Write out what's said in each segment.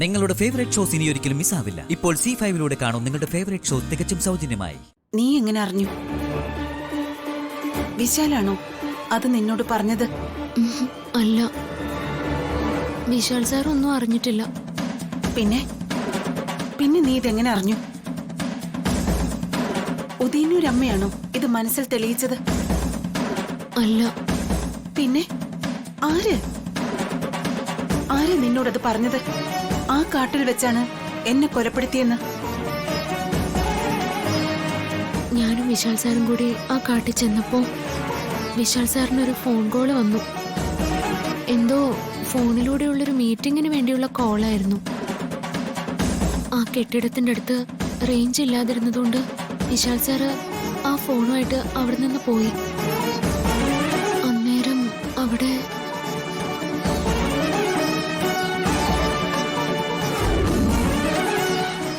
നിങ്ങളുടെ favourite shows ഇനി ഒരിക്കലും മിസ്സാവില്ല. ഇപ്പോൾ C5 കാണും നിങ്ങളുടെ ഫേവറേറ്റ് ഷോ തികച്ചും സൗജന്യമായി. നീ എങ്ങനെ അറിഞ്ഞു? വിശാലാണോ അത് നിന്നോട് പറഞ്ഞത്? അല്ല, വിശാൽ സാർ ഒന്നും അറിഞ്ഞിട്ടില്ല. പിന്നെ പിന്നെ നീ ഇതെങ്ങനെ അറിഞ്ഞു? ഉദയനൂരമ്മയാണോ ഇത് മനസ്സിൽ തെളിയിച്ചത്? അല്ല. പിന്നെ ആര് ആര് നിന്നോടത് പറഞ്ഞത്? ആ കാട്ടിൽ വെച്ചാണ് എന്നെ കൊലപ്പെടുത്തിയെന്ന്. ഞാനും വിശാൽ സാറും കൂടി ആ കാട്ടിൽ ചെന്നപ്പോ വിശാൽ സാറിനൊരു ഫോൺ കോള് വന്നു. എന്തോ ഫോണിലൂടെയുള്ളൊരു മീറ്റിങ്ങിന് വേണ്ടിയുള്ള കോളായിരുന്നു. ആ കെട്ടിടത്തിന്റെ അടുത്ത് റേഞ്ച് ഇല്ലാതിരുന്നതുകൊണ്ട് വിശാൽ സാറ് ആ ഫോണുമായിട്ട് അവിടെ നിന്ന് പോയി. അന്നേരം അവിടെ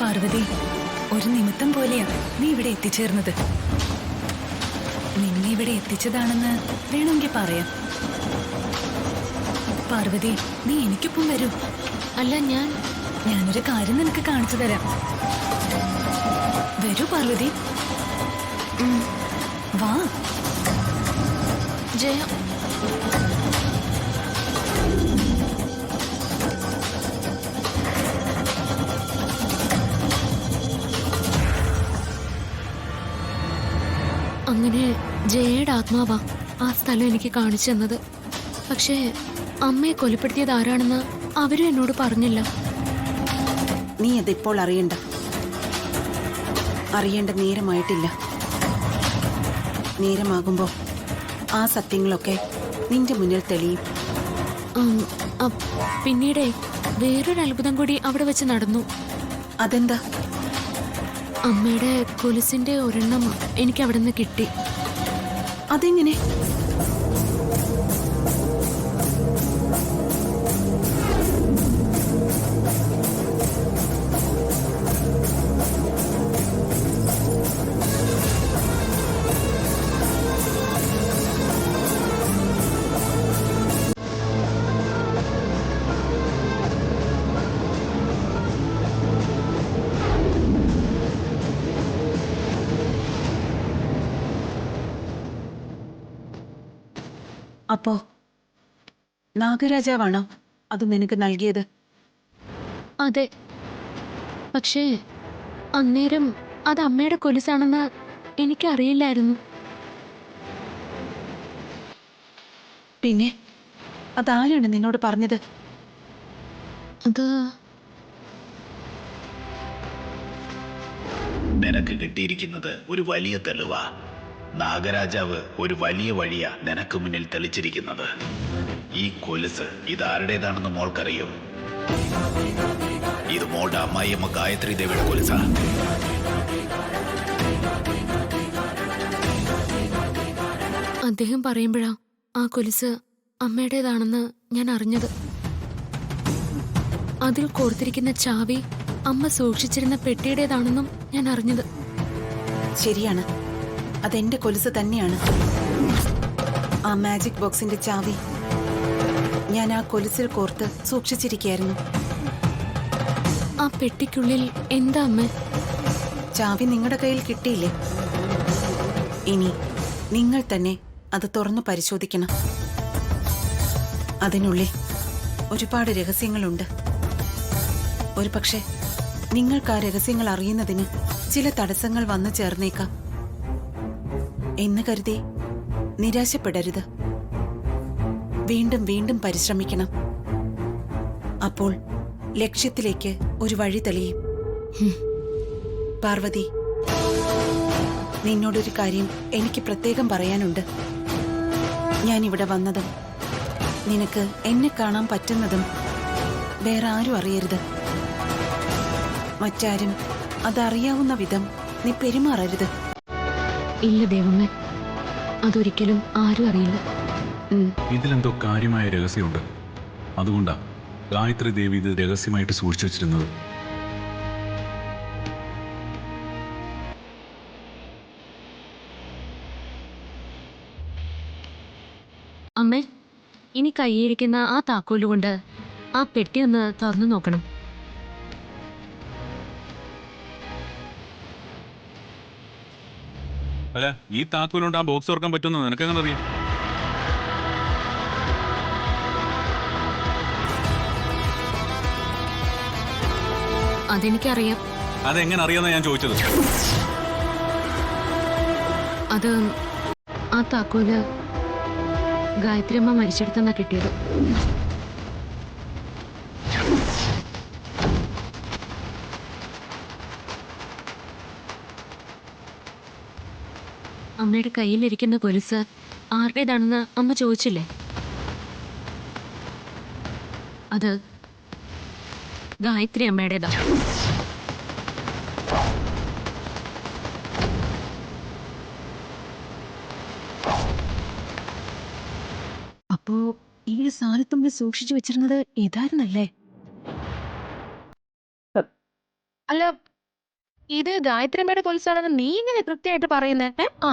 പാർവതി, ഒരു നിമിത്തം പോലെയാ നീ ഇവിടെ എത്തിച്ചേർന്നത്. നിന്നെ ഇവിടെ എത്തിച്ചതാണെന്ന് വേണമെങ്കിൽ പറയാം. പാർവതി, നീ എനിക്കൊപ്പം വരൂ. അല്ല, ഞാനൊരു കാര്യം നിനക്ക് കാണിച്ചു തരാം. വരൂ പാർവതി, വാ. ജയ, അങ്ങനെ ജയയുടെ ആത്മാവാ ആ സ്ഥലം എനിക്ക് കാണിച്ചു തന്നത്. പക്ഷേ അമ്മയെ കൊലപ്പെടുത്തിയത് ആരാണെന്ന് അവരും എന്നോട് പറഞ്ഞില്ല. നീ അതിപ്പോൾ അറിയണ്ട. അറിയേണ്ട നേരമായിട്ടില്ല. നേരമാകുമ്പോ ആ സത്യങ്ങളൊക്കെ നിന്റെ മുന്നിൽ തെളിയും. പിന്നീടേ വേറൊരു അത്ഭുതം കൂടി അവിടെ വെച്ച് നടന്നു. അതെന്താ? അമ്മയുടെ കൊലുസിന്റെ ഒരെണ്ണം എനിക്ക് അവിടെ നിന്ന് കിട്ടി. അതെങ്ങനെ? അപ്പോ നാഗരാജാവാണോ അത് നിനക്ക് നൽകിയത്? അതെ. പക്ഷേ അന്നേരം അത് അമ്മയുടെ കൊലുസാണെന്ന് എനിക്കറിയില്ലായിരുന്നു. പിന്നെ അതാരാണ് നിന്നോട് പറഞ്ഞത്? അത് നിനക്ക് കിട്ടിയിരിക്കുന്നത് ഒരു വലിയ തെളിവാ. നാഗരാജാവ് ഒരു വലിയ വഴിയാ നിനക്ക് മുന്നിൽ തെളിച്ചിരിക്കുന്നത്. ഈ കൊലുസ് ഇതാരുടേതാണെന്ന് മോൾക്കറിയോ? ഇത് മോളുടെ അമ്മായിയമ്മ ഗായത്രി ദേവിയുടെ കൊലുസാ. അദ്ദേഹം പറയുമ്പോഴാ ആ കൊലുസ് അമ്മയുടേതാണെന്ന് ഞാൻ അറിഞ്ഞത്. അതിൽ കോർത്തിരിക്കുന്ന ചാവി അമ്മ സൂക്ഷിച്ചിരുന്ന പെട്ടിയുടേതാണെന്നും ഞാൻ അറിഞ്ഞത്. ശരിയാണ്, അതെന്റെ കൊലുസ് തന്നെയാണ്. ആ മാജിക് ബോക്സിന്റെ ചാവി ഞാൻ ആ കൊലുസിൽ കോർത്ത് സൂക്ഷിച്ചിരിക്കുകയായിരുന്നു. ആ പെട്ടിക്കുള്ളിൽ എന്താ അമ്മ? ചാവി നിങ്ങളുടെ കയ്യിൽ കിട്ടിയില്ലേ? ഇനി നിങ്ങൾ തന്നെ അത് തുറന്നു പരിശോധിക്കണം. അതിനുള്ളിൽ ഒരുപാട് രഹസ്യങ്ങളുണ്ട്. ഒരുപക്ഷെ നിങ്ങൾക്ക് ആ രഹസ്യങ്ങൾ അറിയുന്നതിന് ചില തടസ്സങ്ങൾ വന്നു ചേർന്നേക്കാം എന്ന് കരുതി നിരാശപ്പെടരുത്. വീണ്ടും വീണ്ടും പരിശ്രമിക്കണം. അപ്പോൾ ലക്ഷ്യത്തിലേക്ക് ഒരു വഴി തെളിയും. പാർവതി, നിന്നോടൊരു കാര്യം എനിക്ക് പ്രത്യേകം പറയാനുണ്ട്. ഞാനിവിടെ വന്നതും നിനക്ക് എന്നെ കാണാൻ പറ്റുന്നതും വേറെ ആരും അറിയരുത്. മറ്റാരും അതറിയാവുന്ന വിധം നീ പെരുമാറരുത്. ഇല്ല ദേവമ്മേ, അതൊരിക്കലും ആരും അറിയില്ല. ഇതിലെന്തോ കാര്യമായ രഹസ്യമുണ്ട്. അതുകൊണ്ടാ ഗായത്രി ദേവി ഇത് രഹസ്യമായിട്ട് സൂക്ഷിച്ചു വച്ചിരുന്നത്. അമ്മേ, ഇനി കയ്യിരിക്കുന്ന ആ താക്കോലുകൊണ്ട് ആ പെട്ടി ഒന്ന് തുറന്നു നോക്കണം. അല്ല ഈ താക്കോലുകൊണ്ട് ആ ബോക്സ് തുറക്കാൻ പറ്റുമെന്ന് നിനക്കെങ്ങനെ അറിയാം? അതെനിക്കറിയാം. അതെങ്ങനെ അറിയാന്നാ ഞാൻ ചോദിച്ചത്. അത് ആ താക്കോല് ഗായത്രി അമ്മ മരിച്ചെടുത്തെന്നാ കിട്ടിയത്. അമ്മയുടെ കയ്യിലിരിക്കുന്ന കൊലുസ് ആരുടേതാണെന്ന് അമ്മ ചോദിച്ചില്ലേ? അത് ഗായത്രി അമ്മയുടേതാ. അപ്പോ ഈ സാധനത്തുമ്പി സൂക്ഷിച്ചു വെച്ചിരുന്നത് ഇതായിരുന്നല്ലേ? അല്ല, ഇത് ഗായത്രി അമ്മയുടെ കൊലുസാണെന്ന് നീ ഇങ്ങനെ കൃത്യമായിട്ട് പറയുന്നേ? ആ,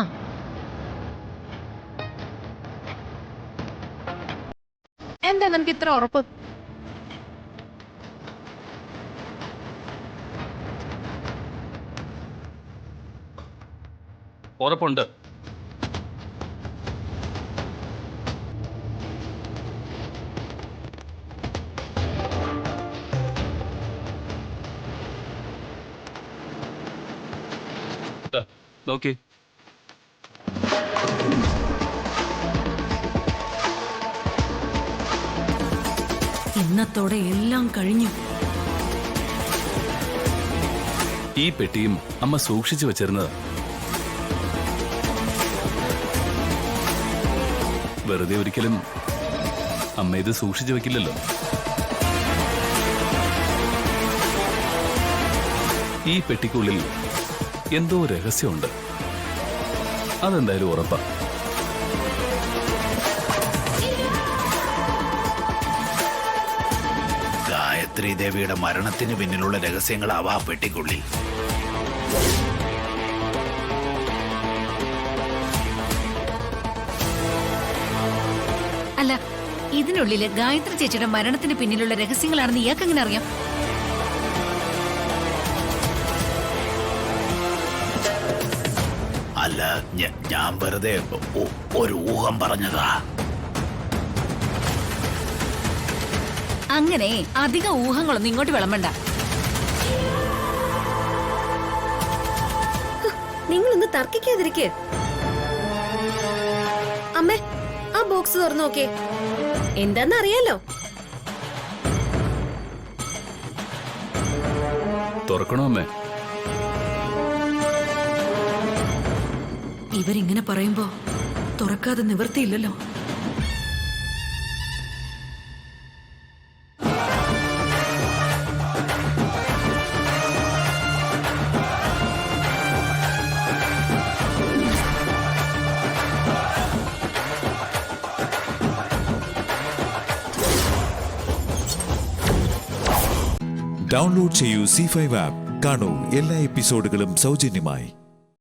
എന്താ നിനക്ക് ഇത്ര ഉറപ്പ്? ഉറപ്പുണ്ട്. നോക്കി. ഇന്നത്തോടെ എല്ലാം കഴിഞ്ഞു. ഈ പെട്ടിയും അമ്മ സൂക്ഷിച്ചു വെച്ചിരുന്നത് വെറുതെ ഒരിക്കലും അമ്മ ഇത് സൂക്ഷിച്ചു വെക്കില്ലല്ലോ. ഈ പെട്ടിക്കുള്ളിൽ എന്തോ രഹസ്യമുണ്ട്. അതെന്തായാലും ഉറപ്പാ. ഗായത്രി ദേവിയുടെ മരണത്തിന് പിന്നിലുള്ള രഹസ്യങ്ങളാവാ പെട്ടിക്കുള്ളിൽ. അല്ല, ഇതിനുള്ളില് ഗായത്രി ചേച്ചിയുടെ മരണത്തിന് പിന്നിലുള്ള രഹസ്യങ്ങളാണെന്ന് ഇയാൾക്ക് എങ്ങനെ അറിയാം? അല്ല, ഞാൻ വെറുതെ ഒരു ഊഹം പറഞ്ഞതാ. അങ്ങനെ അധിക ഊഹങ്ങളൊന്നും ഇങ്ങോട്ട് വിളമ്പണ്ട. നിങ്ങളൊന്ന് തർക്കിക്കാതിരിക്കെ. അമ്മേ, ആ ബോക്സ് തുറന്നു നോക്കേ. എന്താന്ന് അറിയാലോ. തുറക്കണോ അമ്മേ? ഇവരിങ്ങനെ പറയുമ്പോ തുറക്കാതെ നിവർത്തിയില്ലല്ലോ. ഡൗൺലോഡ് ചെയ്യൂ C5 ആപ്പ്. കാണൂ എല്ലാ എപ്പിസോഡുകളും സൗജന്യമായി.